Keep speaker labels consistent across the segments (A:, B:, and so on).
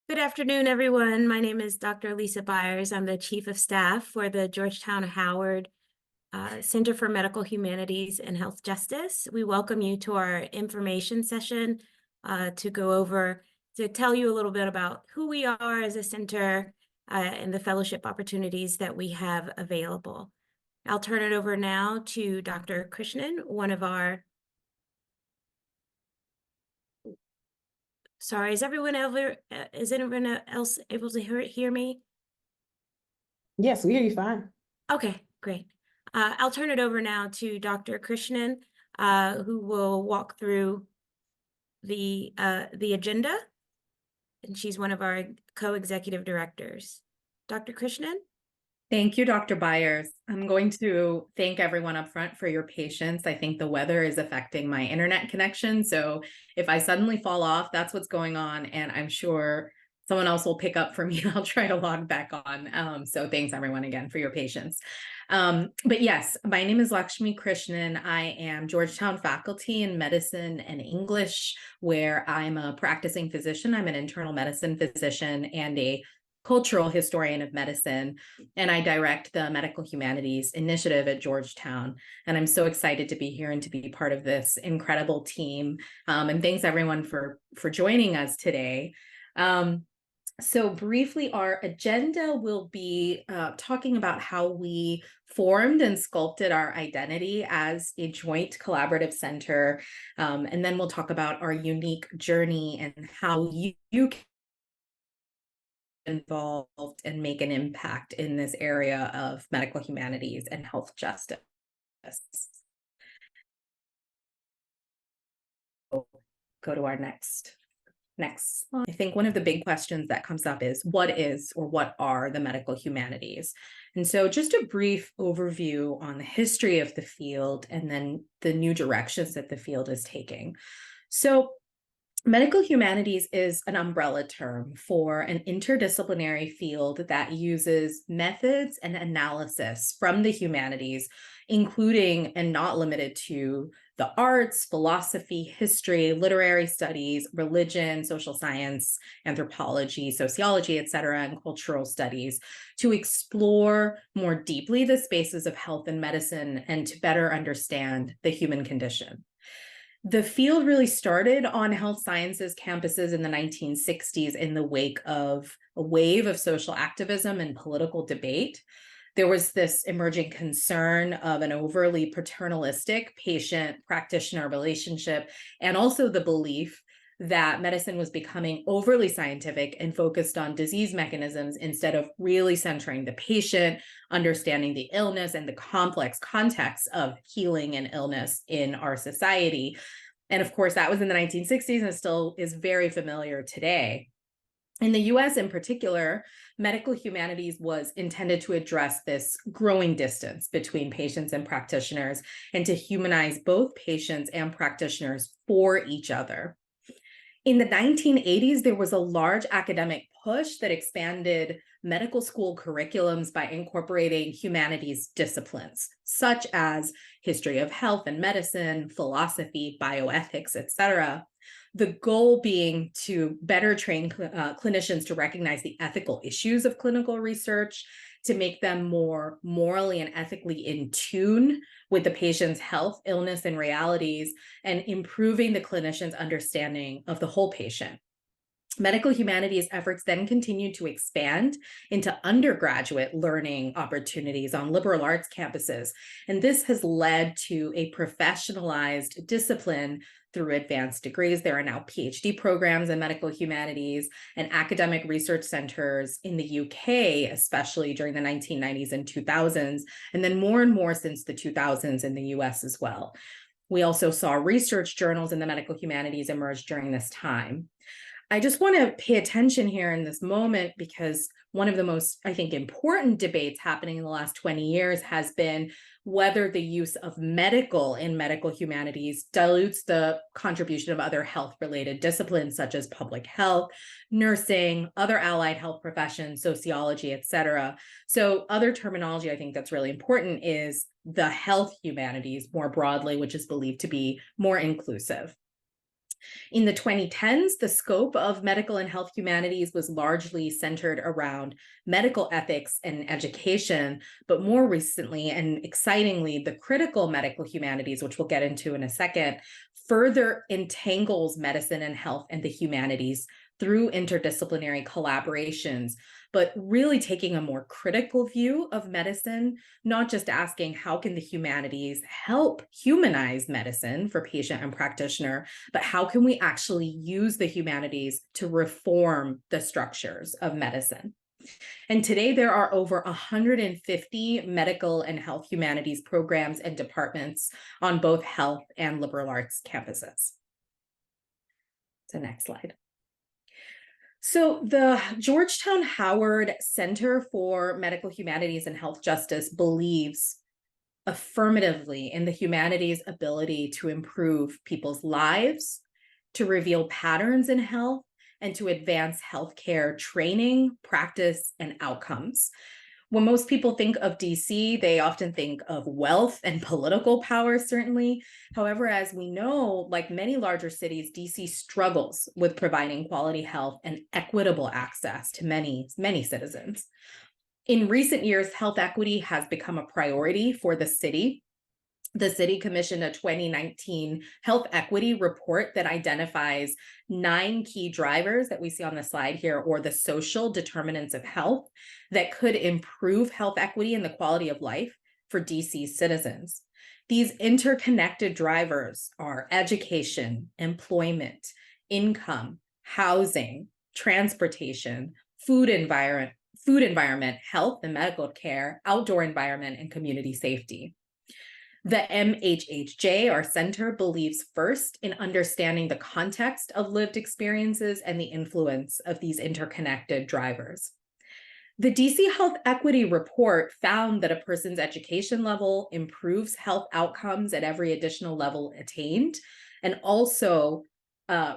A: Good afternoon, everyone. My name is Dr. Lisa Byers. I'm the Chief of Staff for the Georgetown-Howard Center for Medical Humanities and Health Justice. We welcome you to our information session to tell you a little bit about who we are as a center and the fellowship opportunities that we have available. I'll turn it over now to Dr. Krishnan, Sorry, is anyone else able to hear me?
B: Yes, we hear you fine.
A: Okay, great. I'll turn it over now to Dr. Krishnan, who will walk through the agenda, and she's one of our co-executive directors. Dr. Krishnan?
C: Thank you, Dr. Byers. I'm going to thank everyone up front for your patience. I think the weather is affecting my internet connection. So if I suddenly fall off, that's what's going on. And I'm sure someone else will pick up for me and I'll try to log back on. So thanks everyone again for your patience. But yes, my name is Lakshmi Krishnan. I am Georgetown faculty in medicine and English, where I'm a practicing physician. I'm an internal medicine physician and a cultural historian of medicine, and I direct the Medical Humanities Initiative at Georgetown. And I'm so excited to be here and to be part of this incredible team. And thanks everyone for joining us today. So briefly, our agenda will be talking about how we formed and sculpted our identity as a joint collaborative center. And then we'll talk about our unique journey and how you can involved and make an impact in this area of medical humanities and health justice. Go to our next slide. I think one of the big questions that comes up is what is or what are the medical humanities? And so just a brief overview on the history of the field and then the new directions that the field is taking. So medical humanities is an umbrella term for an interdisciplinary field that uses methods and analysis from the humanities, including and not limited to the arts, philosophy, history, literary studies, religion, social science, anthropology, sociology, etc., and cultural studies, to explore more deeply the spaces of health and medicine and to better understand the human condition. The field really started on health sciences campuses in the 1960s in the wake of a wave of social activism and political debate. There was this emerging concern of an overly paternalistic patient-practitioner relationship, and also the belief that medicine was becoming overly scientific and focused on disease mechanisms instead of really centering the patient, understanding the illness and the complex context of healing and illness in our society. And of course, that was in the 1960s and still is very familiar today. In the US in particular, medical humanities was intended to address this growing distance between patients and practitioners and to humanize both patients and practitioners for each other. In the 1980s, there was a large academic push that expanded medical school curriculums by incorporating humanities disciplines, such as history of health and medicine, philosophy, bioethics, etc. The goal being to better train clinicians to recognize the ethical issues of clinical research, to make them more morally and ethically in tune with the patient's health, illness, and realities, and improving the clinician's understanding of the whole patient. Medical humanities efforts then continued to expand into undergraduate learning opportunities on liberal arts campuses. And this has led to a professionalized discipline through advanced degrees. There are now Ph.D. programs in medical humanities and academic research centers in the UK, especially during the 1990s and 2000s, and then more and more since the 2000s in the US as well. We also saw research journals in the medical humanities emerge during this time. I just want to pay attention here in this moment because one of the most, I think, important debates happening in the last 20 years has been whether the use of medical in medical humanities dilutes the contribution of other health-related disciplines such as public health, nursing, other allied health professions, sociology, etc. So other terminology I think that's really important is the health humanities more broadly, which is believed to be more inclusive. In the 2010s, the scope of medical and health humanities was largely centered around medical ethics and education, but more recently and excitingly, the critical medical humanities, which we'll get into in a second, further entangles medicine and health and the humanities through interdisciplinary collaborations, but really taking a more critical view of medicine, not just asking how can the humanities help humanize medicine for patient and practitioner, but how can we actually use the humanities to reform the structures of medicine? And today there are over 150 medical and health humanities programs and departments on both health and liberal arts campuses. So next slide. So the Georgetown-Howard Center for Medical Humanities and Health Justice believes affirmatively in the humanities' ability to improve people's lives, to reveal patterns in health, and to advance healthcare training, practice, and outcomes. When most people think of DC, they often think of wealth and political power, certainly. However, as we know, like many larger cities, DC struggles with providing quality health and equitable access to many, many citizens. In recent years, health equity has become a priority for the city. The city commissioned a 2019 health equity report that identifies 9 key drivers that we see on the slide here, or the social determinants of health that could improve health equity and the quality of life for DC citizens. These interconnected drivers are education, employment, income, housing, transportation, food environment, health and medical care, outdoor environment, and community safety. The MHHJ, our center, believes first in understanding the context of lived experiences and the influence of these interconnected drivers. The DC Health Equity Report found that a person's education level improves health outcomes at every additional level attained, and also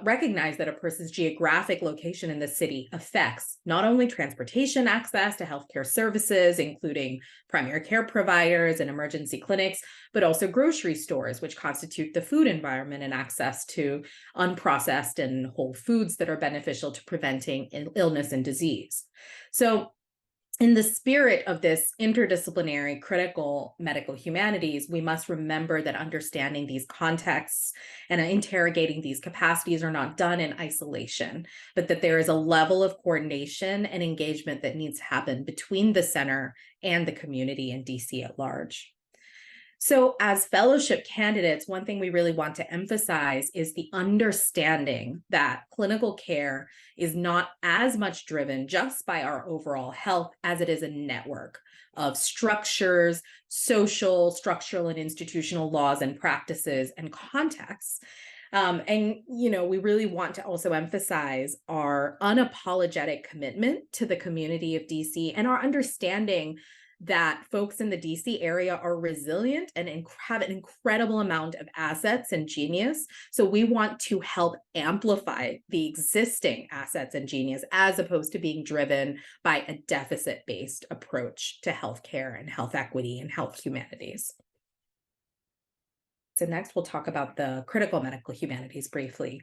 C: recognize that a person's geographic location in the city affects not only transportation access to healthcare services, including primary care providers and emergency clinics, but also grocery stores, which constitute the food environment, and access to unprocessed and whole foods that are beneficial to preventing illness and disease. So, in the spirit of this interdisciplinary critical medical humanities, we must remember that understanding these contexts and interrogating these capacities are not done in isolation, but that there is a level of coordination and engagement that needs to happen between the center and the community in DC at large. So as fellowship candidates, one thing we really want to emphasize is the understanding that clinical care is not as much driven just by our overall health as it is a network of structures, social, structural, and institutional laws and practices and contexts. We really want to also emphasize our unapologetic commitment to the community of DC and our understanding that folks in the DC area are resilient and have an incredible amount of assets and genius. So we want to help amplify the existing assets and genius as opposed to being driven by a deficit-based approach to healthcare and health equity and health humanities. So next we'll talk about the critical medical humanities briefly.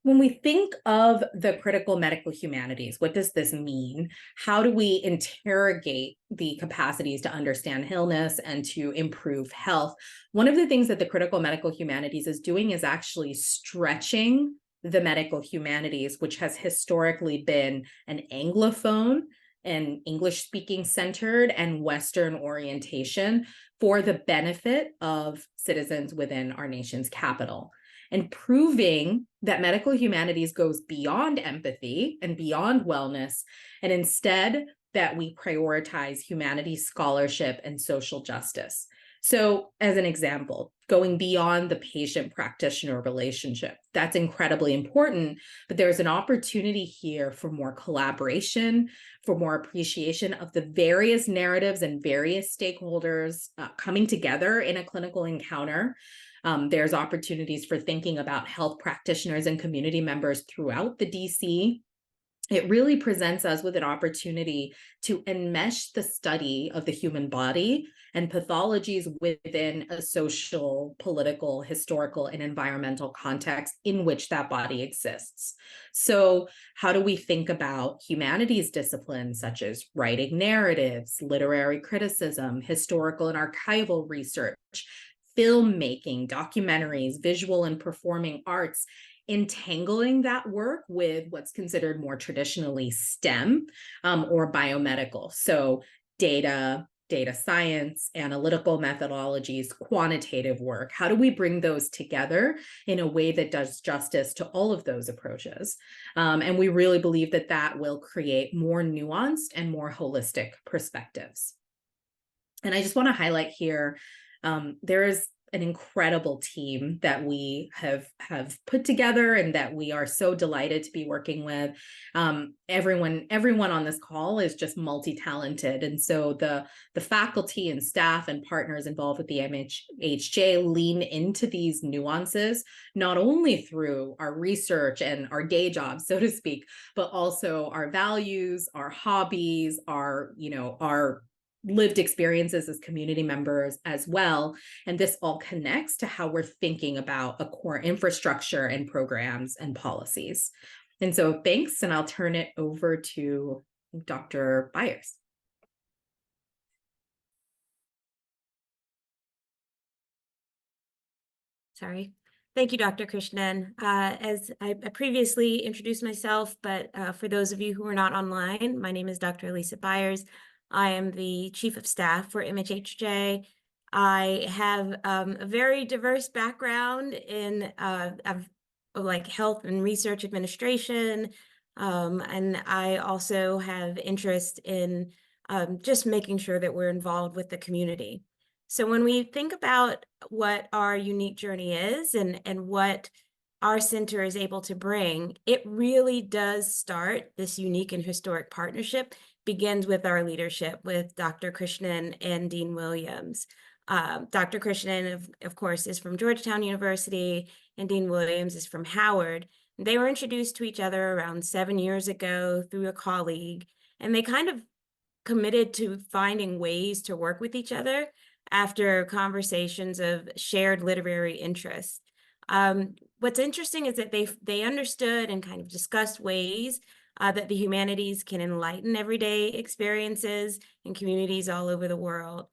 C: When we think of the critical medical humanities, what does this mean? How do we interrogate the capacities to understand illness and to improve health? One of the things that the critical medical humanities is doing is actually stretching the medical humanities, which has historically been an Anglophone and English-speaking centered and Western orientation for the benefit of citizens within our nation's capital. And proving that medical humanities goes beyond empathy and beyond wellness, and instead that we prioritize humanities scholarship and social justice. So as an example, going beyond the patient-practitioner relationship, that's incredibly important, but there's an opportunity here for more collaboration, for more appreciation of the various narratives and various stakeholders coming together in a clinical encounter. There's opportunities for thinking about health practitioners and community members throughout the DC it really presents us with an opportunity to enmesh the study of the human body and pathologies within a social, political, historical, and environmental context in which that body exists. So, how do we think about humanities disciplines such as writing narratives, literary criticism, historical and archival research, filmmaking, documentaries, visual and performing arts, entangling that work with what's considered more traditionally STEM or biomedical? So data science, analytical methodologies, quantitative work. How do we bring those together in a way that does justice to all of those approaches? And we really believe that that will create more nuanced and more holistic perspectives. And I just want to highlight here, there is an incredible team that we have put together and that we are so delighted to be working with. Everyone on this call is just multi-talented. And so the faculty and staff and partners involved with the MHJ lean into these nuances, not only through our research and our day jobs, so to speak, but also our values, our hobbies, our lived experiences as community members as well. And this all connects to how we're thinking about a core infrastructure and programs and policies. And so thanks, and I'll turn it over to Dr. Byers.
A: Sorry. Thank you, Dr. Krishnan. As I previously introduced myself, but for those of you who are not online, my name is Dr. Elisa Byers. I am the Chief of Staff for MHJ. I have a very diverse background in like health and research administration, and I also have interest in just making sure that we're involved with the community. So when we think about what our unique journey is and what our center is able to bring, it really does start this unique and historic partnership, begins with our leadership with Dr. Krishnan and Dean Williams. Dr. Krishnan, of course, is from Georgetown University, and Dean Williams is from Howard. They were introduced to each other around 7 years ago through a colleague, and they kind of committed to finding ways to work with each other after conversations of shared literary interests. What's interesting is that they understood and kind of discussed ways that the humanities can enlighten everyday experiences in communities all over the world.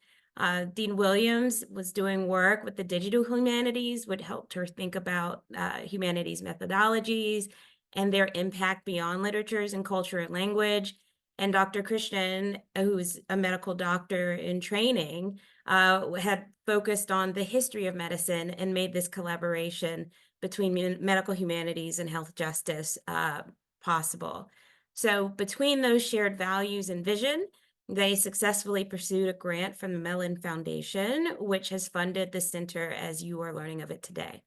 A: Dean Williams was doing work with the digital humanities, which helped her think about humanities methodologies and their impact beyond literatures and culture and language. And Dr. Krishnan, who's a medical doctor in training, had focused on the history of medicine and made this collaboration between medical humanities and health justice possible. So between those shared values and vision, they successfully pursued a grant from the Mellon Foundation, which has funded the center as you are learning of it today.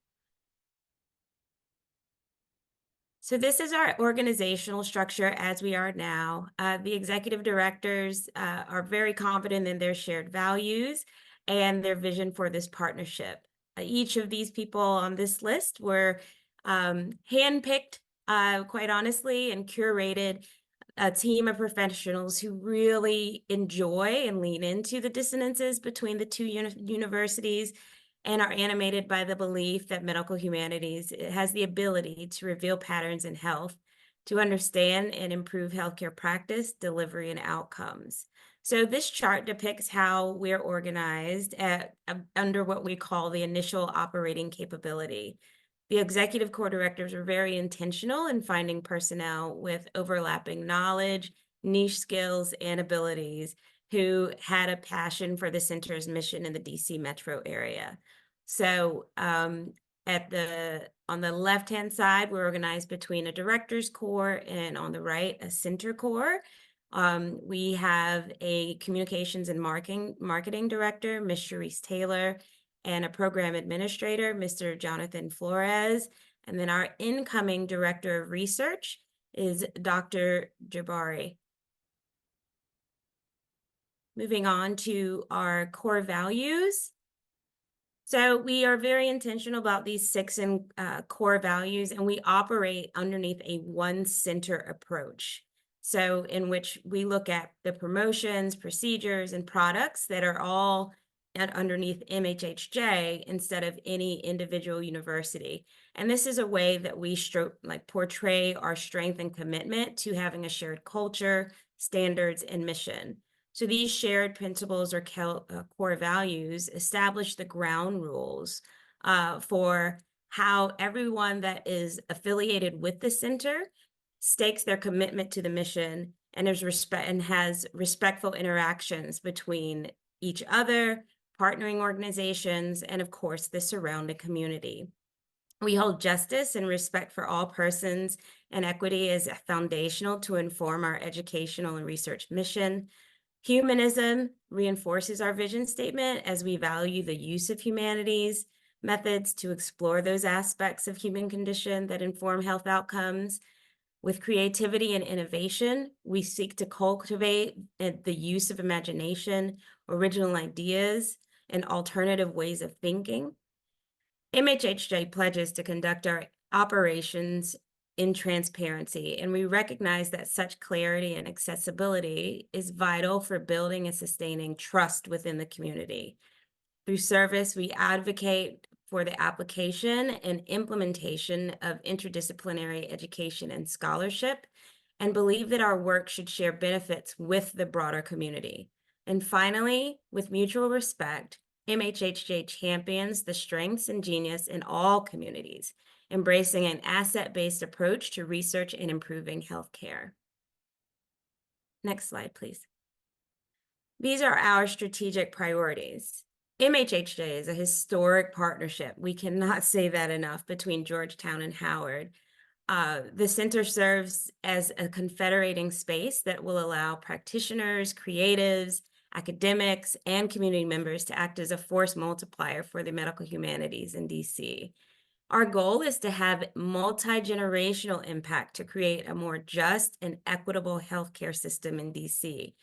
A: So this is our organizational structure as we are now. The executive directors are very confident in their shared values and their vision for this partnership. Each of these people on this list were handpicked, quite honestly, and curated a team of professionals who really enjoy and lean into the dissonances between the two universities and are animated by the belief that medical humanities has the ability to reveal patterns in health, to understand and improve healthcare practice, delivery, and outcomes. So this chart depicts how we're organized under what we call the initial operating capability. The executive core directors were very intentional in finding personnel with overlapping knowledge, niche skills, and abilities who had a passion for the center's mission in the DC metro area. So on the left-hand side, we're organized between a director's core and on the right, a center core. We have a communications and marketing director, Ms. Sharice Taylor, and a program administrator, Mr. Jonathan Flores. And then our incoming director of research is Dr. Jabari. Moving on to our core values. So we are very intentional about these six core values, and we operate underneath a one-center approach. So in which we look at the promotions, procedures, and products that are all underneath MHHJ instead of any individual university. And this is a way that we portray our strength and commitment to having a shared culture, standards, and mission. So these shared principles or core values establish the ground rules for how everyone that is affiliated with the center stakes their commitment to the mission and has respectful interactions between each other, partnering organizations, and of course the surrounding community. We hold justice and respect for all persons, and equity is foundational to inform our educational and research mission. Humanism reinforces our vision statement as we value the use of humanities methods to explore those aspects of human condition that inform health outcomes. With creativity and innovation, we seek to cultivate the use of imagination, original ideas, and alternative ways of thinking. MHHJ pledges to conduct our operations in transparency, and we recognize that such clarity and accessibility is vital for building and sustaining trust within the community. Through service, we advocate for the application and implementation of interdisciplinary education and scholarship, and believe that our work should share benefits with the broader community. And finally, with mutual respect, MHHJ champions the strengths and genius in all communities, embracing an asset-based approach to research and improving healthcare. Next slide, please. These are our strategic priorities. MHHJ is a historic partnership. We cannot say that enough between Georgetown and Howard. The center serves as a confederating space that will allow practitioners, creatives, academics, and community members to act as a force multiplier for the medical humanities in DC. Our goal is to have multi-generational impact to create a more just and equitable healthcare system in DC.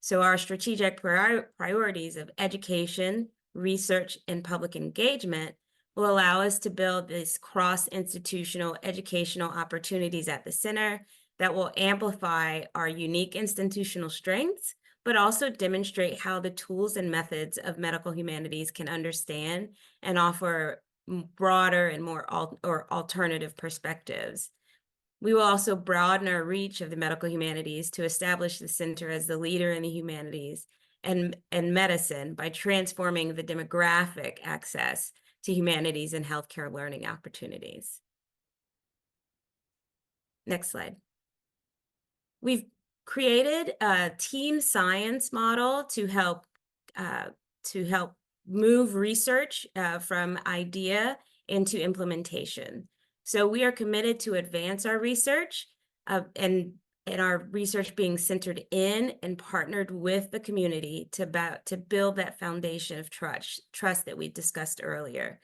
A: So our strategic priorities of education, research, and public engagement will allow us to build these cross-institutional educational opportunities at the center that will amplify our unique institutional strengths, but also demonstrate how the tools and methods of medical humanities can understand and offer broader and more alternative perspectives. We will also broaden our reach of the medical humanities to establish the center as the leader in the humanities and medicine by transforming the demographic access to humanities and healthcare learning opportunities. Next slide. We've created a team science model to help move research from idea into implementation. So we are committed to advance our research and our research being centered in and partnered with the community to build that foundation of trust that we discussed earlier.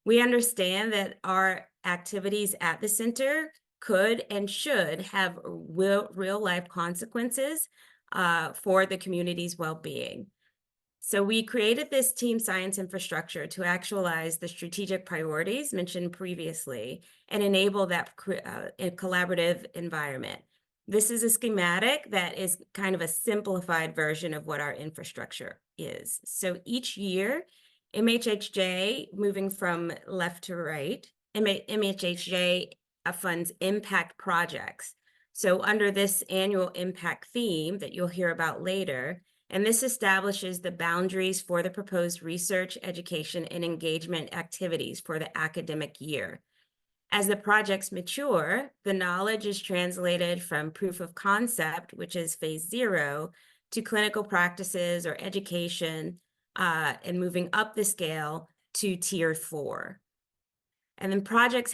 A: We understand that our activities at the center could and should have real life consequences for the community's well-being. So we created this team science infrastructure to actualize the strategic priorities mentioned previously and enable that collaborative environment. This is a schematic that is kind of a simplified version of what our infrastructure is. So each year, MHHJ, moving from left to right, MHHJ funds impact projects. So under this annual impact theme that you'll hear about later, and this establishes the boundaries for the proposed research, education, and engagement activities for the academic year. As the projects mature, the knowledge is translated from proof of concept, which is phase 0, to clinical practices or education, and moving up the scale to tier 4. And then projects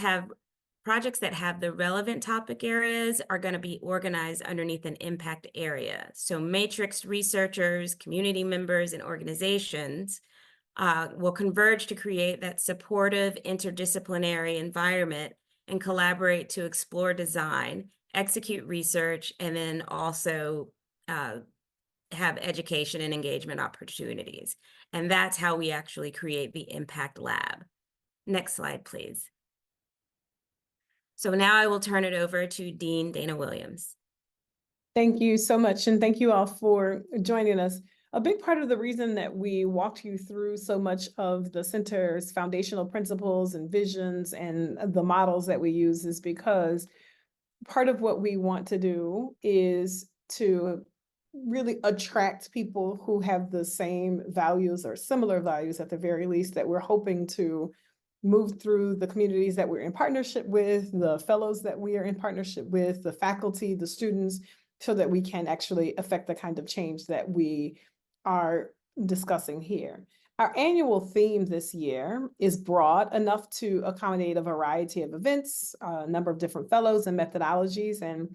A: that have the relevant topic areas are going to be organized underneath an impact area. So matrix researchers, community members, and organizations will converge to create that supportive interdisciplinary environment and collaborate to explore design, execute research, and then also have education and engagement opportunities. And that's how we actually create the Impact Lab. Next slide, please. So now I will turn it over to Dean Dana Williams.
B: Thank you so much, and thank you all for joining us. A big part of the reason that we walked you through so much of the center's foundational principles and visions and the models that we use is because part of what we want to do is to really attract people who have the same values or similar values at the very least, that we're hoping to move through the communities that we're in partnership with, the fellows that we are in partnership with, the faculty, the students, so that we can actually affect the kind of change that we are discussing here. Our annual theme this year is broad enough to accommodate a variety of events, a number of different fellows and methodologies, and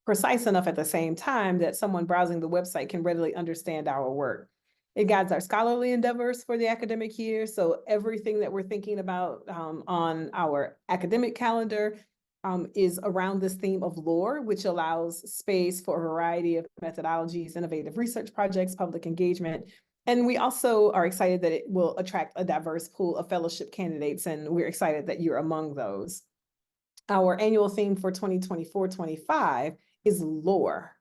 B: precise enough at the same time that someone browsing the website can readily understand our work. It guides our scholarly endeavors for the academic year. So everything that we're thinking about on our academic calendar is around this theme of lore, which allows space for a variety of methodologies, innovative research projects, public engagement. And we also are excited that it will attract a diverse pool of fellowship candidates, and we're excited that you're among those. Our annual theme for 2024-25 is lore.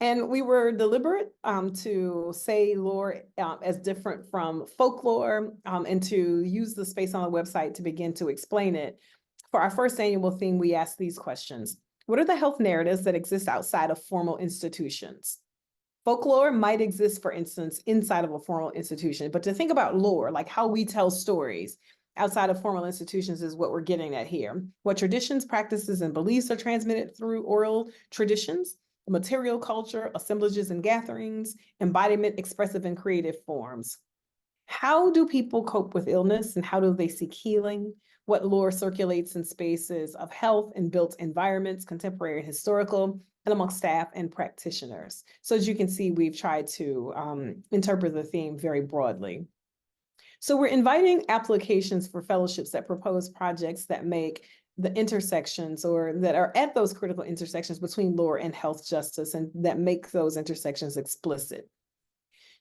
B: And we were deliberate to say lore as different from folklore and to use the space on the website to begin to explain it. For our first annual theme, we asked these questions. What are the health narratives that exist outside of formal institutions? Folklore might exist, for instance, inside of a formal institution, but to think about lore, like how we tell stories outside of formal institutions, is what we're getting at here. What traditions, practices, and beliefs are transmitted through oral traditions, material culture, assemblages and gatherings, embodiment, expressive and creative forms. How do people cope with illness and how do they seek healing? What lore circulates in spaces of health and built environments, contemporary and historical, and among staff and practitioners? So as you can see, we've tried to interpret the theme very broadly. So we're inviting applications for fellowships that propose projects that make the intersections or that are at those critical intersections between lore and health justice and that make those intersections explicit.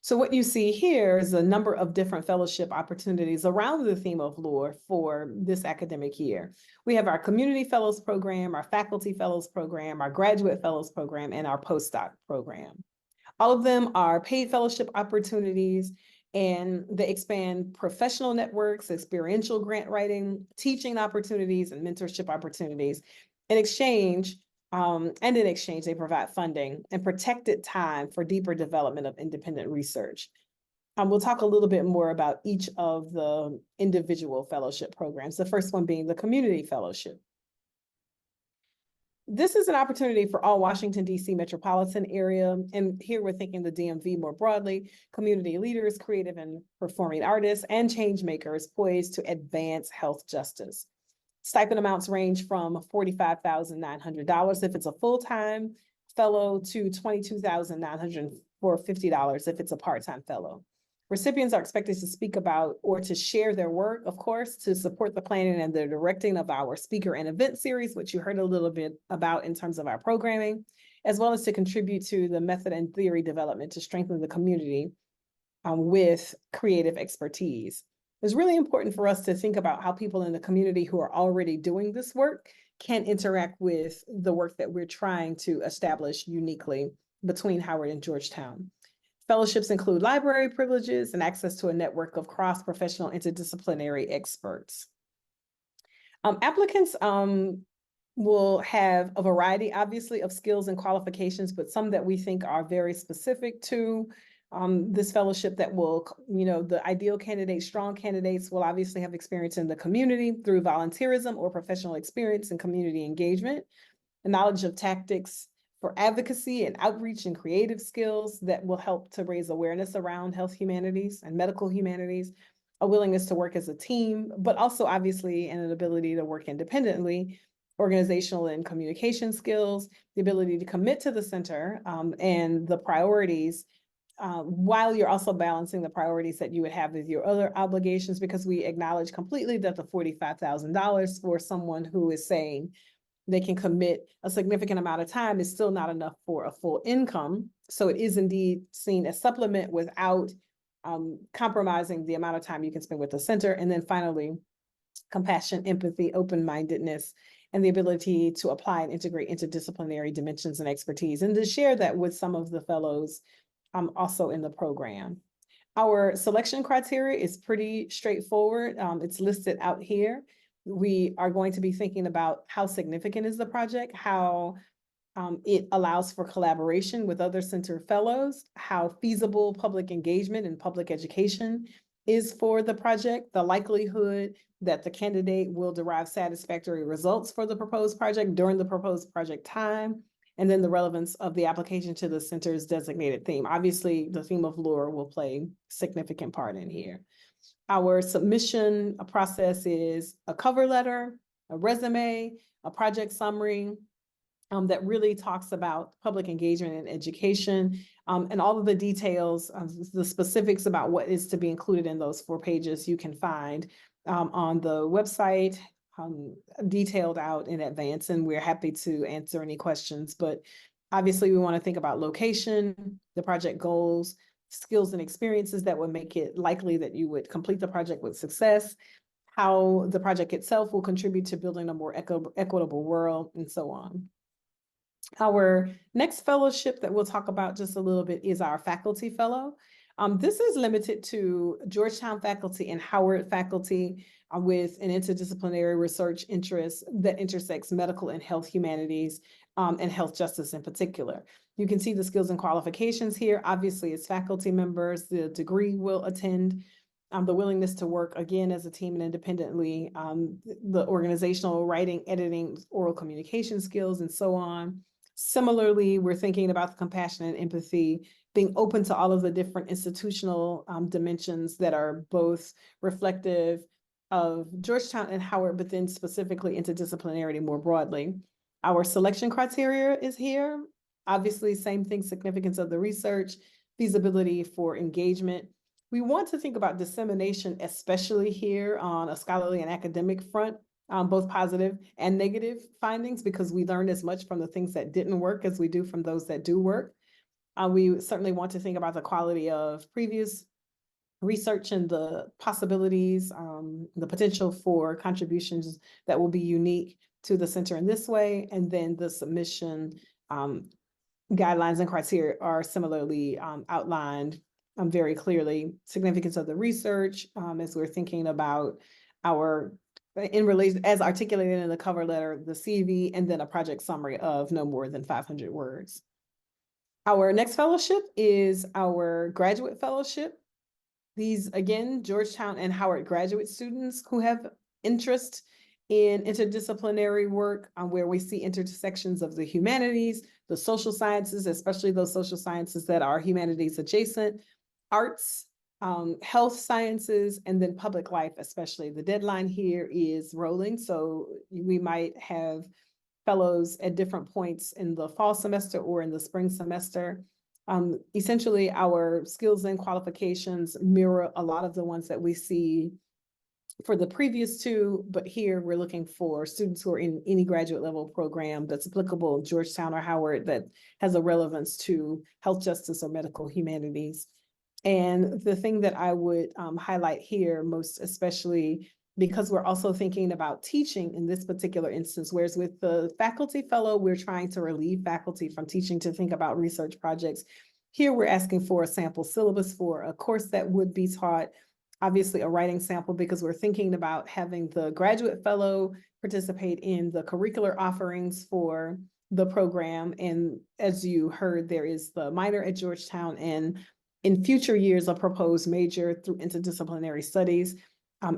B: So what you see here is a number of different fellowship opportunities around the theme of lore for this academic year. We have our Community Fellows Program, our Faculty Fellows Program, our Graduate Fellows Program, and our Postdoc Program. All of them are paid fellowship opportunities, and they expand professional networks, experiential grant writing, teaching opportunities, and mentorship opportunities. In exchange, they provide funding and protected time for deeper development of independent research. We'll talk a little bit more about each of the individual fellowship programs, the first one being the Community Fellowship. This is an opportunity for all Washington, D.C. metropolitan area. And here we're thinking the DMV more broadly, community leaders, creative and performing artists, and change makers poised to advance health justice. Stipend amounts range from $45,900 if it's a full-time fellow to $22,950 if it's a part-time fellow. Recipients are expected to speak about or to share their work, of course, to support the planning and the directing of our speaker and event series, which you heard a little bit about in terms of our programming, as well as to contribute to the method and theory development to strengthen the community with creative expertise. It's really important for us to think about how people in the community who are already doing this work can interact with the work that we're trying to establish uniquely between Howard and Georgetown. Fellowships include library privileges and access to a network of cross-professional interdisciplinary experts. Applicants will have a variety, obviously, of skills and qualifications, but some that we think are very specific to this fellowship that will, the ideal candidates, strong candidates will obviously have experience in the community through volunteerism or professional experience in community engagement, a knowledge of tactics for advocacy and outreach and creative skills that will help to raise awareness around health humanities and medical humanities, a willingness to work as a team, but also obviously an ability to work independently, organizational and communication skills, the ability to commit to the center and the priorities while you're also balancing the priorities that you would have with your other obligations, because we acknowledge completely that the $45,000 for someone who is saying, they can commit a significant amount of time, is still not enough for a full income. So it is indeed seen as supplement without compromising the amount of time you can spend with the center. And then finally, compassion, empathy, open-mindedness, and the ability to apply and integrate interdisciplinary dimensions and expertise, and to share that with some of the fellows also in the program. Our selection criteria is pretty straightforward. It's listed out here. We are going to be thinking about how significant is the project, how it allows for collaboration with other center fellows, how feasible public engagement and public education is for the project, the likelihood that the candidate will derive satisfactory results for the proposed project during the proposed project time, and then the relevance of the application to the center's designated theme. Obviously, the theme of lore will play a significant part in here. Our submission process is a cover letter, a resume, a project summary, that really talks about public engagement and education, and all of the details, the specifics about what is to be included in those 4 pages you can find on the website, detailed out in advance, and we're happy to answer any questions. But obviously we want to think about location, the project goals, skills and experiences that would make it likely that you would complete the project with success, how the project itself will contribute to building a more equitable world, and so on. Our next fellowship that we'll talk about just a little bit is our faculty fellow. This is limited to Georgetown faculty and Howard faculty with an interdisciplinary research interest that intersects medical and health humanities and health justice in particular. You can see the skills and qualifications here. Obviously, as faculty members, the degree will attend. The willingness to work again as a team and independently, the organizational writing, editing, oral communication skills, and so on. Similarly, we're thinking about the compassion and empathy, being open to all of the different institutional dimensions that are both reflective of Georgetown and Howard, but then specifically interdisciplinarity more broadly. Our selection criteria is here. Obviously, same thing, significance of the research, feasibility for engagement. We want to think about dissemination, especially here on a scholarly and academic front, both positive and negative findings, because we learned as much from the things that didn't work as we do from those that do work. We certainly want to think about the quality of previous research and the possibilities, the potential for contributions that will be unique to the center in this way. And then the submission guidelines and criteria are similarly outlined very clearly. Significance of the research as we're thinking about our in relation, as articulated in the cover letter, the CV, and then a project summary of no more than 500 words. Our next fellowship is our graduate fellowship. These, again, Georgetown and Howard graduate students who have interest in interdisciplinary work where we see intersections of the humanities, the social sciences, especially those social sciences that are humanities adjacent, arts, health sciences, and then public life, especially. The deadline here is rolling, so we might have fellows at different points in the fall semester or in the spring semester. Essentially, our skills and qualifications mirror a lot of the ones that we see for the previous 2, but here we're looking for students who are in any graduate level program that's applicable, Georgetown or Howard, that has a relevance to health justice or medical humanities. And the thing that I would highlight here, most especially because we're also thinking about teaching in this particular instance, whereas with the faculty fellow, we're trying to relieve faculty from teaching to think about research projects. Here, we're asking for a sample syllabus for a course that would be taught, obviously a writing sample, because we're thinking about having the graduate fellow participate in the curricular offerings for the program. And as you heard, there is the minor at Georgetown, and in future years, a proposed major through interdisciplinary studies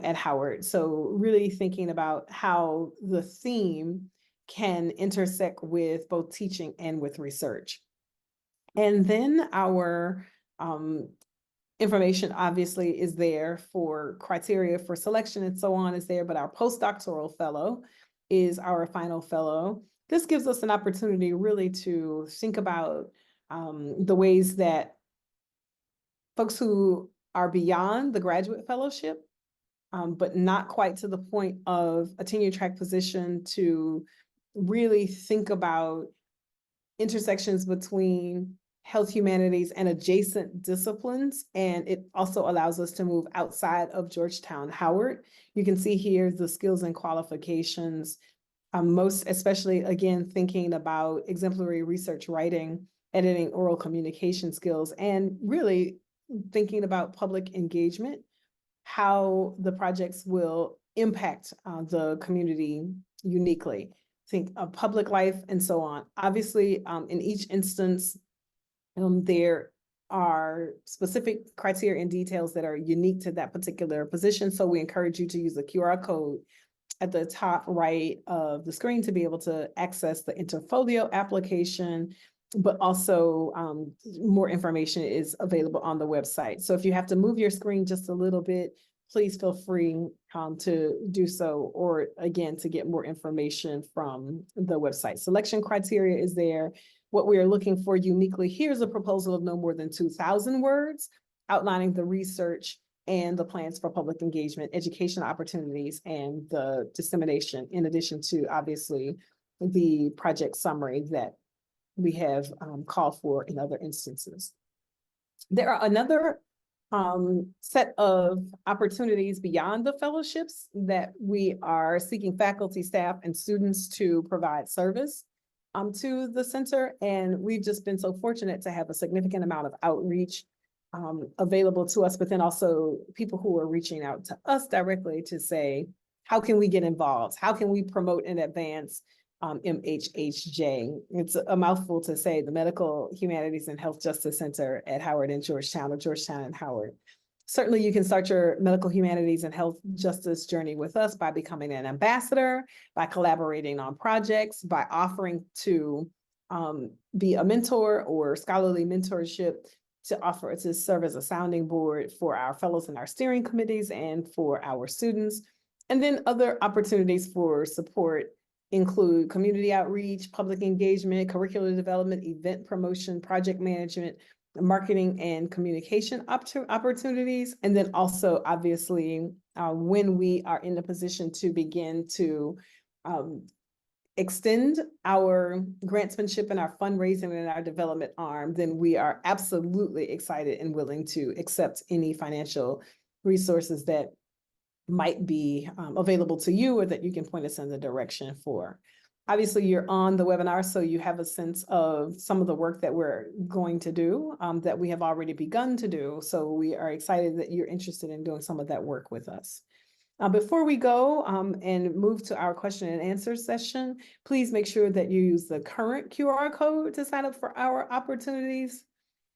B: at Howard. So really thinking about how the theme can intersect with both teaching and with research. And then our information obviously is there for criteria for selection and so on is there, but our postdoctoral fellow is our final fellow. This gives us an opportunity really to think about the ways that folks who are beyond the graduate fellowship, but not quite to the point of a tenure track position to really think about intersections between health humanities and adjacent disciplines. And it also allows us to move outside of Georgetown-Howard. You can see here the skills and qualifications, most especially, again, thinking about exemplary research writing, editing, oral communication skills, and really thinking about public engagement, how the projects will impact the community uniquely. Think of public life and so on. Obviously, in each instance, there are specific criteria and details that are unique to that particular position. So we encourage you to use the QR code at the top right of the screen to be able to access the Interfolio application, but also more information is available on the website. So if you have to move your screen just a little bit, please feel free to do so, or again, to get more information from the website. Selection criteria is there. What we are looking for uniquely, here's a proposal of no more than 2,000 words, outlining the research and the plans for public engagement, education opportunities, and the dissemination, in addition to obviously the project summary that we have called for in other instances. There are another set of opportunities beyond the fellowships that we are seeking faculty, staff, and students to provide service to the center. And we've just been so fortunate to have a significant amount of outreach available to us, but then also people who are reaching out to us directly to say, how can we get involved? How can we promote and advance MHHJ? It's a mouthful to say, the Medical Humanities and Health Justice Center at Howard and Georgetown, or Georgetown and Howard. Certainly you can start your medical humanities and health justice journey with us by becoming an ambassador, by collaborating on projects, by offering to be a mentor or scholarly mentorship, to offer to serve as a sounding board for our fellows and our steering committees and for our students. And then other opportunities for support include community outreach, public engagement, curricular development, event promotion, project management, marketing and communication opportunities. And then also, obviously, when we are in a position to begin to extend our grantsmanship and our fundraising and our development arm, then we are absolutely excited and willing to accept any financial resources that might be available to you, or that you can point us in the direction for. Obviously, you're on the webinar, so you have a sense of some of the work that we're going to do, that we have already begun to do. So we are excited that you're interested in doing some of that work with us. Before we go and move to our question and answer session, please make sure that you use the current QR code to sign up for our opportunities.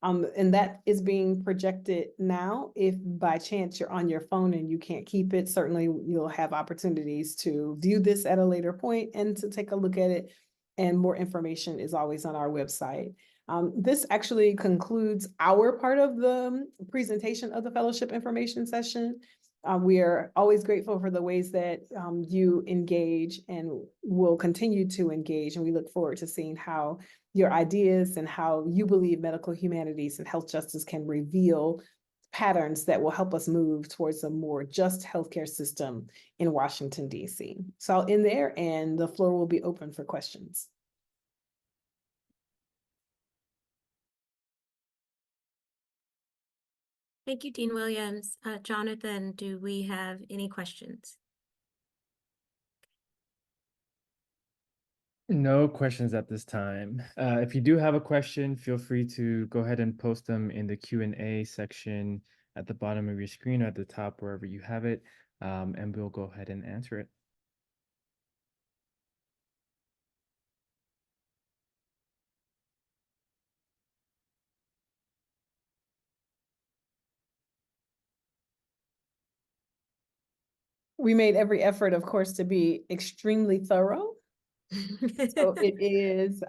B: And that is being projected now. If by chance you're on your phone and you can't keep it, certainly you'll have opportunities to view this at a later point and to take a look at it. And more information is always on our website. This actually concludes our part of the presentation of the fellowship information session. We are always grateful for the ways that you engage and will continue to engage. And we look forward to seeing how your ideas and how you believe medical humanities and health justice can reveal patterns that will help us move towards a more just healthcare system in Washington, D.C. So I'll end there and the floor will be open for questions.
A: Thank you, Dean Williams. Jonathan, do we have any questions?
D: No questions at this time. If you do have a question, feel free to go ahead and post them in the Q&A section at the bottom of your screen or at the top, wherever you have it, and we'll go ahead and answer it.
B: We made every effort, of course, to be extremely thorough. So it is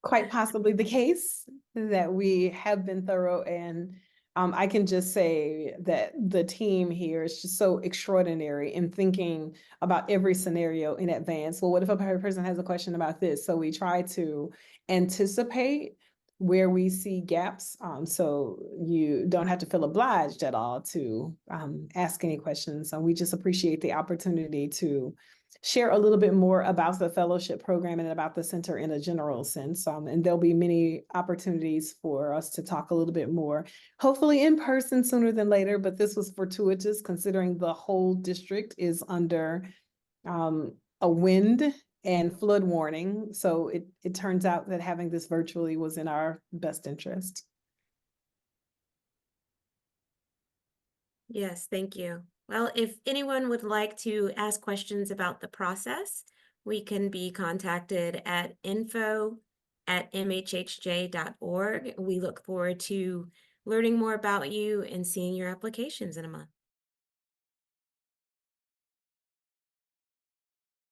B: quite possibly the case that we have been thorough, and I can just say that the team here is just so extraordinary in thinking about every scenario in advance. Well, what if a person has a question about this? So we try to anticipate where we see gaps, so you don't have to feel obliged at all to ask any questions. So we just appreciate the opportunity to share a little bit more about the fellowship program and about the center in a general sense. And there'll be many opportunities for us to talk a little bit more, hopefully in person sooner than later, but this was fortuitous considering the whole district is under a wind and flood warning. So it turns out that having this virtually was in our best interest.
A: Yes, thank you. Well, if anyone would like to ask questions about the process, we can be contacted at info@mhhj.org. We look forward to learning more about you and seeing your applications in a month.